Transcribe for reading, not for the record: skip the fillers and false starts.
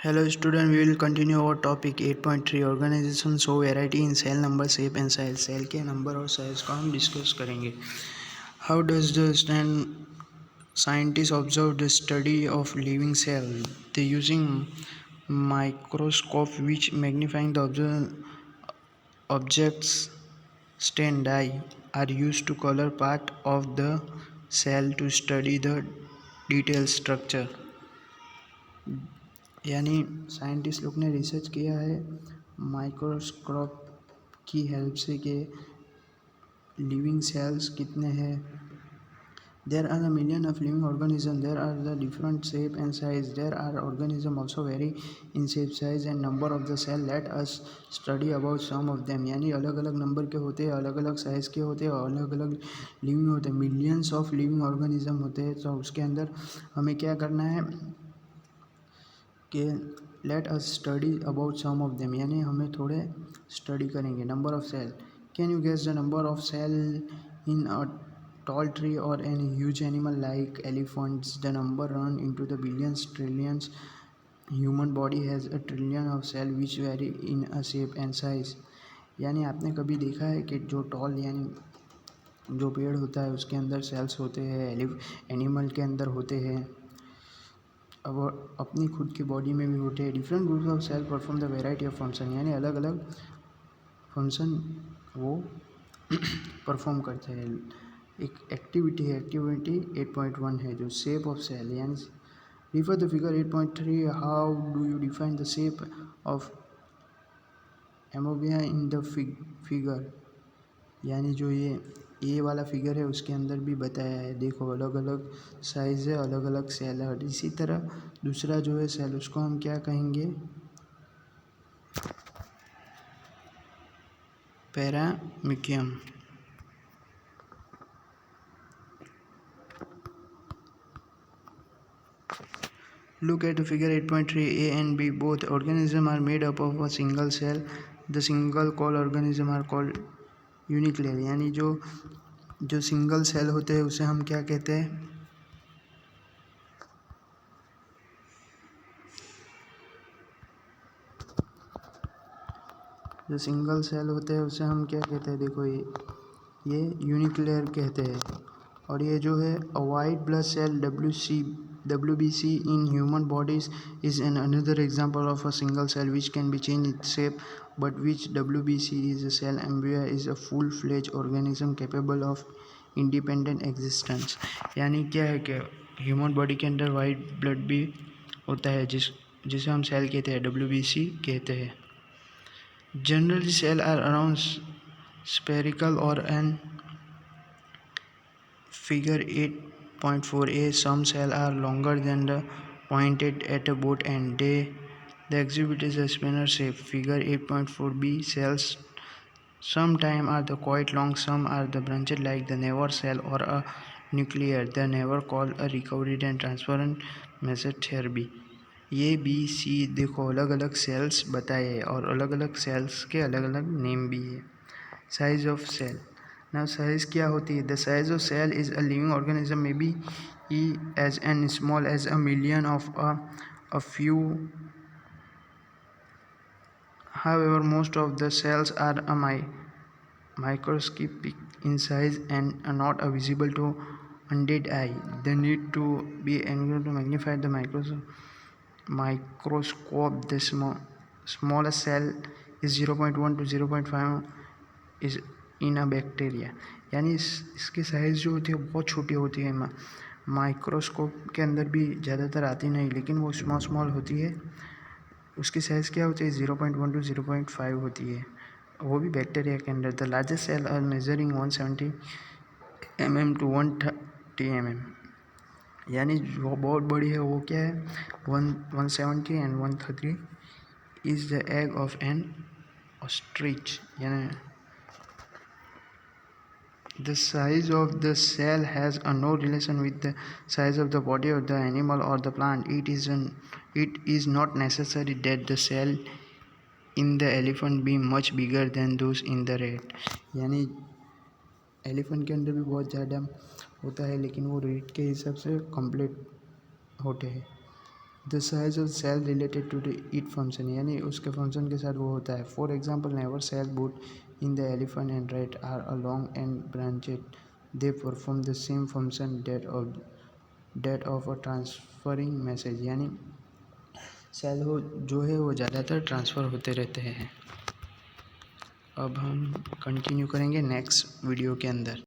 Hello student, we will continue our topic 8.3 organization show variety in cell number shape and size. Cell के नंबर और size को हम discuss करेंगे। How does the scientist observe the study of living cell? They using microscope which magnifying the objects stand die are used to color part of the cell to study the detailed structure। यानी scientist लोग ने research किया है microscope की help से कि living cells कितने हैं। There are the million of living organism, there are the different shape and size, there are organism also vary in shape size and number of the cell. Let us study about some of them. यानी अलग अलग number के होते हैं, अलग अलग size के होते हैं, अलग अलग लिविंग होते हैं। मिलियंस ऑफ लिविंग ऑर्गेनिज्म होते हैं। तो उसके अंदर हमें क्या करना है कि let us study about some of them, यानी हमें थोड़े स्टडी करेंगे। Number of cell, can you guess the number of cell in a tall tree और an huge animal like elephants? The number run into the billions trillions. Human body has a trillion of cell which very in a shape and size. यानी आपने कभी देखा है कि जो toll यानी जो पेड़ होता है उसके अंदर सेल्स होते हैं, एनिमल के अंदर होते हैं, अब अपनी खुद की बॉडी में भी होते हैं। Different groups of cell perform the variety of function, यानी अलग अलग फंक्शन वो परफॉर्म करते हैं। एक एक्टिविटी है, एक्टिविटी 8.1 है जो शेप ऑफ सेल, यानी refer the figure 8.3। How do you define the shape of एमोबिया in the figure? यानी जो ये वाला फिगर है उसके अंदर भी बताया है। देखो अलग अलग साइज़ है, अलग अलग सेल है। इसी तरह दूसरा जो है सेल उसको हम क्या कहेंगे? Paramecium. Look at the figure 8.3. A and B, both organisms are made up of a single cell. The single cell organism are called यूनिक्लियर। यानी जो सिंगल सेल होते हैं उसे हम क्या कहते हैं? जो सिंगल सेल होते हैं उसे हम क्या कहते हैं? देखो ये यूनिक्लियर कहते हैं। और ये जो है a white blood cell WBC in human bodies is an another example of a single cell which can be changed its shape, but which WBC is a cell embryo is a full-fledged organism capable of independent existence। यानी क्या है कि human body के अंदर white blood भी होता है जिसे हम सेल कहते हैं, WBC कहते हैं। Generally cells are around spherical or an figure 8.4a. Some cells are longer than the pointed at a both end. They exhibit a spinner shape. Figure 8.4b. Cells sometimes are the quite long, some are the branched like the nerve cell or a nuclear. The nerve called a recovered and transparent mesotherapy। ये B C देखो अलग अलग sales बताए हैं और अलग अलग sales के अलग अलग नेम भी है। Size of cell, now size क्या होती है? The size of cell is a living organism may be as an small as a million of a few. However, most of the cells are microscopic in size and are not visible to undead eye. They need to be angled to magnify the microscope. The smallest cell is 0.1 to 0.5 is in a bacteria। यानी इसकी size जो होती है बहुत छोटी होती है। Microscope के अंदर भी ज़्यादातर आती नहीं, लेकिन वो स्मॉल होती है। उसकी साइज़ क्या होती है? 0.1 टू 0.5 होती है, वो भी बैक्टीरिया के अंदर। The largest cell are measuring 170 mm to 130 mm। यानी जो बहुत बड़ी है वो क्या है? 170 and 130 is the egg of N ostrich. यानी the size of the cell has no relation with the size of the body of the animal or the plant. It is not necessary that the cell in the elephant be much bigger than those in the rat। यानी elephant के अंदर भी बहुत ज़्यादा होता है, लेकिन वो रेट के हिसाब से कंप्लीट होते हैं। The size of cell related to the it function, यानी उसके फंक्शन के साथ वो होता है. For example, nerve cell both in the elephant and rat are a long and branched. They perform the same function that of a transferring message, यानी cell हो जो है वो ज़्यादातर ट्रांसफ़र होते रहते हैं. अब हम कंटिन्यू करेंगे नेक्स्ट वीडियो के अंदर.